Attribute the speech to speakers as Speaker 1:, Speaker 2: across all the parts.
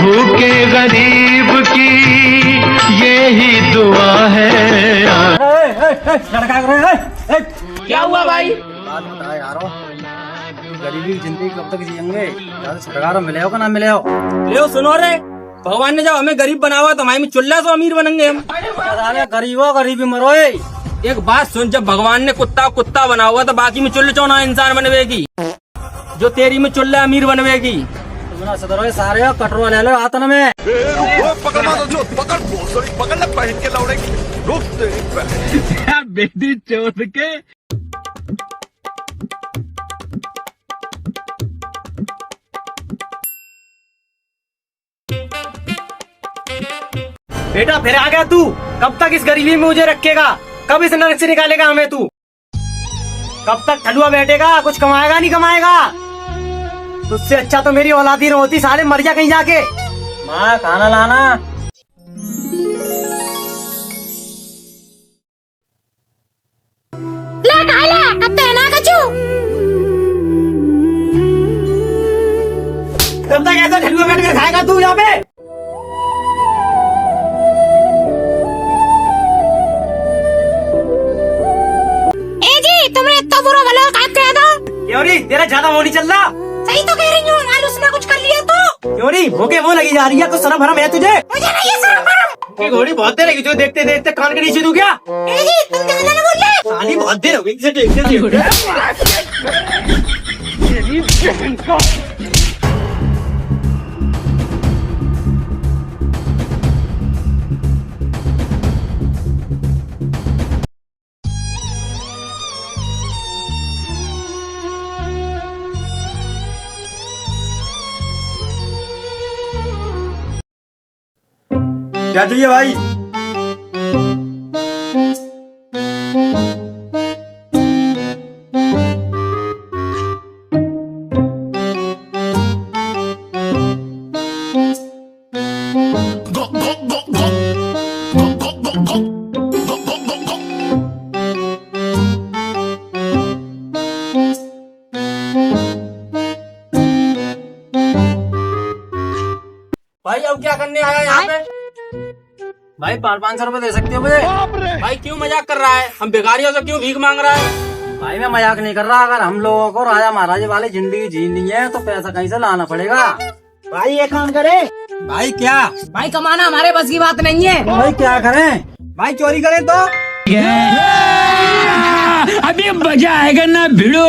Speaker 1: भूखे गरीब की यही दुआ है।
Speaker 2: क्या हुआ भाई?
Speaker 3: बात बता यार, गरीबी की जिंदगी कब तक जिएंगे? सरकार मिले हो का ना मिले हो?
Speaker 2: ले सुनो रे, भगवान ने जब हमें गरीब बनावा तो हमारे चुल्ला तो अमीर बनेंगे हम।
Speaker 3: गरीबो गरीबी मरो।
Speaker 2: एक बात सुन, जब भगवान ने कुत्ता कुत्ता बना हुआ तो बाकी में चुल्ले चौना इंसान बनवेगी, जो तेरी में चुल्ला अमीर बनवेगी।
Speaker 3: तुमने सदरो सारे कटरो ले लो आतन में।
Speaker 4: पकड़ पहन के लौड़ेगी
Speaker 1: बेटी चोद के।
Speaker 3: बेटा फिर आ गया तू? कब तक इस गरीबी में मुझे रखेगा? कब इस नरक से निकालेगा हमें तू? कब तक ठलुआ बैठेगा? कुछ कमाएगा नहीं कमाएगा? तुझसे अच्छा तो मेरी औलादी न होती, साले मर जा कहीं जाके। माँ खाना लाना। कब तक ऐसा ठलुआ बैठ कर खाएगा तू यहाँ पे?
Speaker 5: तुमने इतना बुरा भला काम किया था?
Speaker 3: क्यों तेरा ज्यादा वो नहीं चल रहा?
Speaker 5: सही तो कह रही हूँ, माल उसने कुछ कर लिया तो।
Speaker 3: क्यों भूखे वो लगी जा रही है? कुछ शर्म भरम है तुझे?
Speaker 5: मुझे नहीं है शर्म भरम।
Speaker 3: की घोड़ी बहुत देर लगी तुझे देखते देखते कान के नीचे दूं क्या?
Speaker 5: जी तुम क्या बोल रहे?
Speaker 3: साली बहुत देर हो गई इसे देखते देखते। क्या चाहिए भाई?
Speaker 2: भाई अब क्या करने आया यहाँ पे?
Speaker 3: भाई 500 रुपए दे सकते हो मुझे?
Speaker 2: भाई क्यों मजाक कर रहा है? हम भिखारियों से क्यों भीख मांग रहा है?
Speaker 3: भाई मैं मजाक नहीं कर रहा। अगर हम लोगों को राजा महाराजे वाली जिंदगी जीनी है तो पैसा कहीं से लाना पड़ेगा।
Speaker 5: भाई ये काम करे।
Speaker 3: भाई क्या?
Speaker 5: भाई कमाना हमारे बस की बात नहीं है।
Speaker 3: भाई क्या करें?
Speaker 2: भाई चोरी करें तो?
Speaker 1: अभी मजा आएगा ना भिड़ो।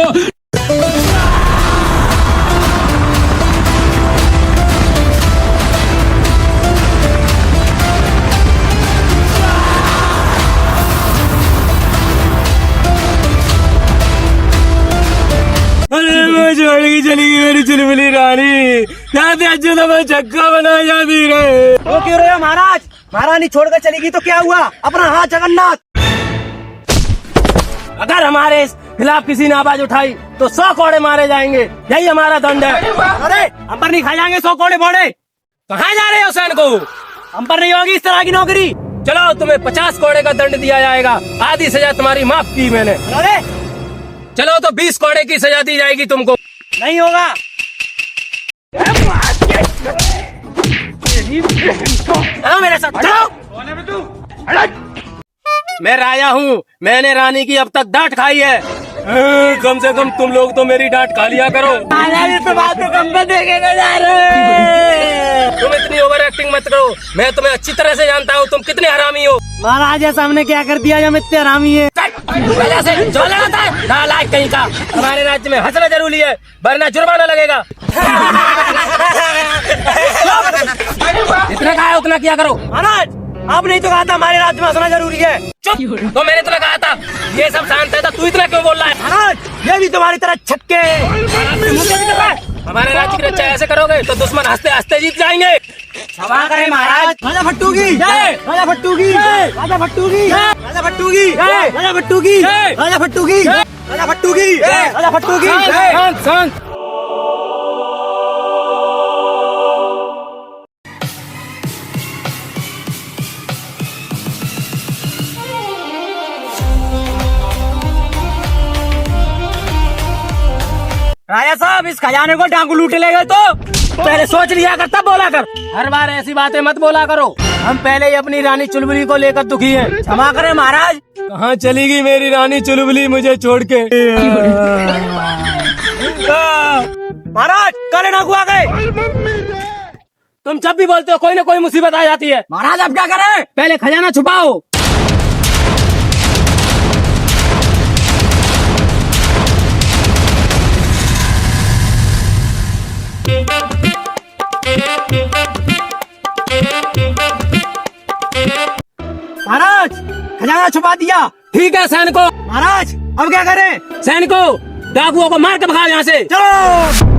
Speaker 2: छोड़ के चली गई मेरी चुलबुली रानी। जाते अच्छे तो मैं चक्का बना जाती रहे।
Speaker 3: वो क्यों रहे हो महाराज? महारानी छोड़कर चली गई तो क्या हुआ? अपना हाथ जगन्नाथ।
Speaker 2: अगर हमारे खिलाफ किसी ने आवाज उठाई तो 100 कोड़े मारे जाएंगे। यही हमारा दंड है।
Speaker 3: अरे हम पर नहीं खाए जाएंगे 100 कोड़े फोड़े।
Speaker 2: कहाँ जा रहे हो सैन को?
Speaker 3: हम पर नहीं होगी इस तरह की नौकरी।
Speaker 2: चलो तुम्हें 50 कोड़े का दंड दिया जाएगा। आधी सजा तुम्हारी माफ की मैंने।
Speaker 3: अरे
Speaker 2: चलो तो 20 कोड़े की सजा दी जाएगी तुमको।
Speaker 3: नहीं होगा।
Speaker 2: चलो मेरे साथ चलो। मैं राजा हूँ, मैंने रानी की अब तक डांट खाई है। कम से कम तुम लोग तो मेरी डांट खा लिया करो। तुम इतनी ओवर एक्टिंग मत करो। मैं तुम्हें अच्छी तरह से जानता हूँ तुम कितने हरामी हो।
Speaker 3: महाराज ऐसा हमने क्या कर दिया जब इतने हरामी है?
Speaker 2: नालायक कहीं का। हमारे राज्य में हंसना जरूरी है वरना जुर्माना लगेगा। जितना कहा है उतना किया करो।
Speaker 3: महाराज आपने तो कहा था हमारे राज्य में हंसना जरूरी है।
Speaker 2: चुप। तो मैंने तो कहा था ये सब शांत है तो तू इतना क्यों बोल रहा है?
Speaker 3: महाराज ये भी तुम्हारी तरह छक्के।
Speaker 2: हमारे राज्य की रक्षा ऐसे करोगे तो दुश्मन हंसते हंसते जीत जाएंगे।
Speaker 3: क्षमा करें महाराज। राजा भट्टू की जय। राजा भट्टू की जय। राजा भट्टू की जय। राजा भट्टू की जय। राजा भट्टू की जय। राजा भट्टू की जय। राजा भट्टू की जय। राजा भट्टू की जय।
Speaker 2: शांत शांत।
Speaker 3: राजा साहब इस खजाने को डाकू लूट ले गए तो पहले सोच लिया कर तब बोला कर। हर बार ऐसी बातें मत बोला करो। हम पहले ही अपनी रानी चुलबुली को लेकर दुखी हैं। क्षमा करें महाराज। कहाँ चली गई मेरी रानी चुलबुली मुझे छोड़ के? महाराज काले डाकू आ गए। तुम जब भी बोलते हो कोई ना कोई मुसीबत आ जाती है। महाराज अब क्या करें? पहले खजाना छुपाओ। महाराज खजाना छुपा दिया। ठीक है सैनिकों। महाराज अब क्या करें? सैनिकों डाकुओं को मार के भगाओ यहाँ से। चलो।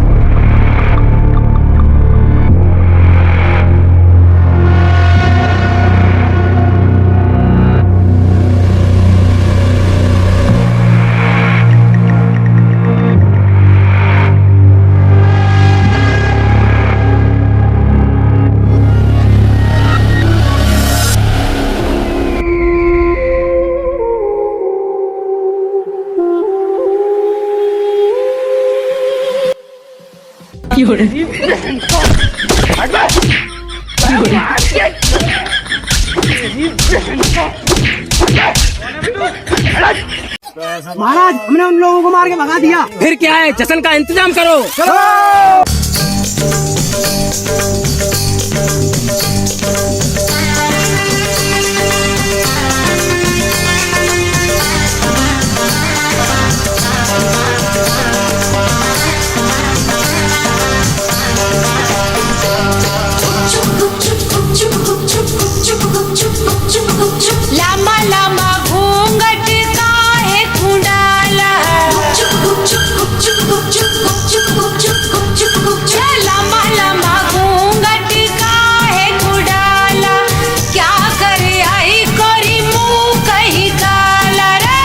Speaker 3: महाराज हमने उन लोगों को मार के भगा दिया। फिर क्या है? जश्न का इंतजाम करो। चलो।
Speaker 5: लामा लामा घूंघट काहे खुंडाला, लामा लामा घूंघट काहे खुंडाला, क्या करे आई कोरी मुंह कहीं काला रे।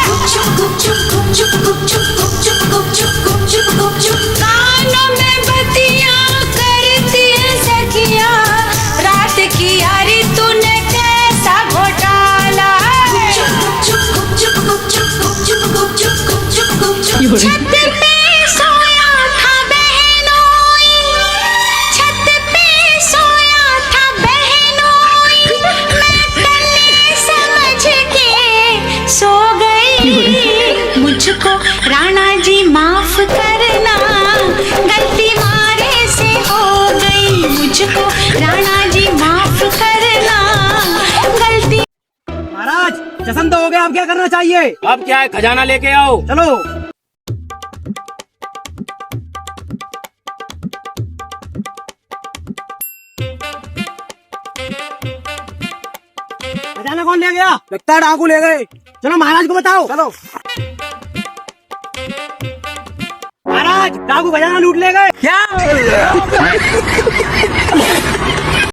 Speaker 5: कानों में बत्तियां करती है सखियां, रात की यारी तूने कैसा घोटाला। छत पे सोया था बहनोई, छत पे सोया था बहनोई, मैं तन्ने समझ के सो गई। मुझको राणा जी माफ करना, गलती मारे से हो गई। मुझको राणा जी माफ करना, गलती।
Speaker 3: महाराज जश्न तो हो गया, अब क्या करना चाहिए? अब क्या है? खजाना लेके आओ। चलो। खजाना कौन ले गया? लगता है डाकू ले गए। चलो महाराज को बताओ। चलो। महाराज डाकू खजाना लूट ले गए। क्या?